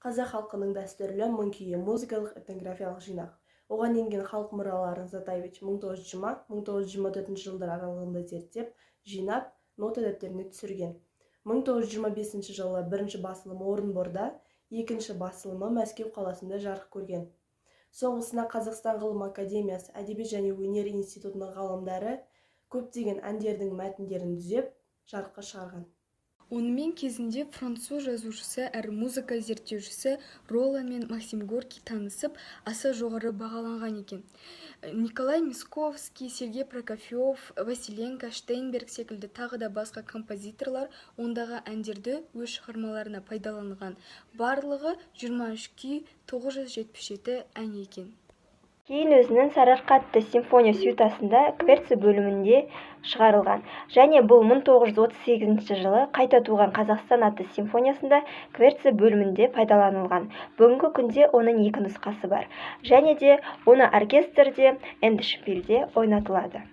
Қазақ халқының дәстүрлі мың күйі музыкалық этнографиялық жинақ. Оған енген халық мұраларын Затаевич 1920-1924 жылдар аралығында зерттеп, жинап, нота дәптеріне түсірген. 1925 жылы бірінші басылымы Орынборда, екінші басылымы Мәскеу қаласында жарық көрген. Соңғысына Қазақстан Ғылым Академиясы Әдебиет және өнер институтының ғалымдары көптеген әндердің мәтіндерін түзеп, жарыққа шығарған. Онымен кезінде француз жазушысы әрі музыка зерттеушісі Ролан мен Максим Горький танысып, аса жоғары бағаланған екен. Николай Мисковский, Сергей Прокофьев, Василенко, Штейнберг секілді тағы да басқа композиторлар ондағы әндерді өз шығармаларына пайдаланған. Барлығы 23 күй, 977 ән екен. Кейін өзінің Сарыарқа атты симфония сюитасында кверци бөлімінде шығарылған, және бұл 1938 жылы қайта туған Қазақстан атты симфониясында кверци бөлімінде пайдаланылған. Бүгінгі күнде оның екі нұсқасы бар, және де оны оркестрде, эндшпильде ойнатылады.